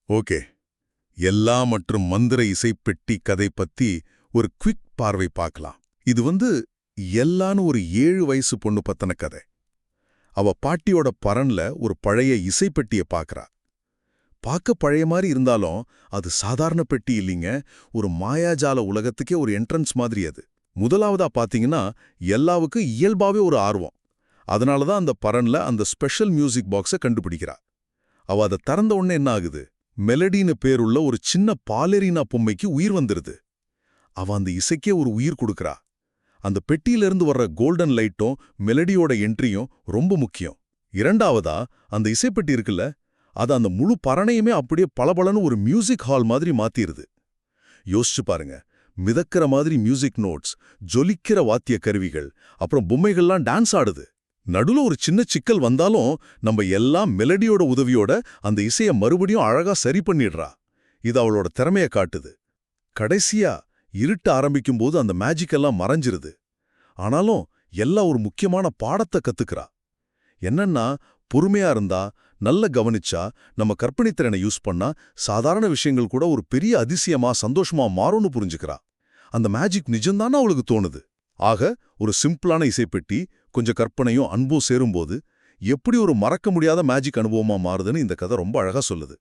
Okay. எல்லா மற்றும் மந்திர இசைப்பெட்டி கதை பத்தி ஒரு குவிக் பார்வை பார்க்கலாம். இது எல்லான்னு ஒரு 7 வயசு பொண்ணு பத்தின கதை. அவ பாட்டியோட பரன்ல ஒரு பழைய இசைப்பெட்டிய பார்க்கறா. பார்க்க பழைய மாதிரி இருந்தாலும் அது சாதாரண பெட்டி இல்லைங்க. ஒரு மாயாஜால உலகத்துக்கே ஒரு என்ட்ரன்ஸ் மாதிரி அது. முதலாவதா பாத்தீங்கன்னா எல்லாவுக்கு இயல்பாவே ஒரு ஆர்வம். அதனால தான் அந்த பரன்ல அந்த ஸ்பெஷல் மியூசிக் பாக்ஸை கண்டுபிடிக்கிறா. அவ அதை திறந்த உடனே என்ன ஆகுது? மெலடின்னு பேருள்ள ஒரு சின்ன பாலெரினா பொம்மைக்கு உயிர் வந்துருது. அவ அந்த இசைக்கே ஒரு உயிர் கொடுக்கறா. அந்த பெட்டியிலிருந்து வர்ற கோல்டன் லைட்டும் மெலடியோட என்ட்ரியும் ரொம்ப முக்கியம். இரண்டாவதா, அந்த இசைப்பெட்டி இருக்குல்ல, அது அந்த முழு பரணையுமே அப்படியே பளபளன்னு ஒரு மியூசிக் ஹால் மாதிரி மாத்திருது. யோசிச்சு பாருங்க. மிதக்கிற மாதிரி மியூசிக் நோட்ஸ், ஜொலிக்கிற வாத்திய கருவிகள், அப்புறம் பொம்மைகள்லாம் டான்ஸ் ஆடுது. நடுல ஒரு சின்ன சிக்கல் வந்தாலும் நம்ம எல்லாம் மெலடியோட உதவியோட அந்த இசைய மறுபடியும் அழகா சரி பண்ணிடுறா. இது அவளோட திறமைய காட்டுது. கடைசியா இருட்ட ஆரம்பிக்கும்போது அந்த மேஜிக் எல்லாம் மறைஞ்சிருது. ஆனாலும் எல்லாம் ஒரு முக்கியமான பாடத்தை கத்துக்கிறா. என்னன்னா, பொறுமையா இருந்தா, நல்ல கவனிச்சா, நம்ம கற்பனைத்திறனை யூஸ் பண்ணா சாதாரண விஷயங்கள் கூட ஒரு பெரிய அதிசயமா சந்தோஷமா மாறும்னு புரிஞ்சுக்கிறா. அந்த மேஜிக் நிஜம்தான்னு அவளுக்கு தோணுது. ஆக, ஒரு சிம்பிளான இசைப்பெட்டி கொஞ்சம் கற்பனையும் அன்பும் சேரும்போது எப்படி ஒரு மறக்க முடியாத மேஜிக் அனுபவமா மாறுதுன்னு இந்த கதை ரொம்ப அழகா சொல்லுது.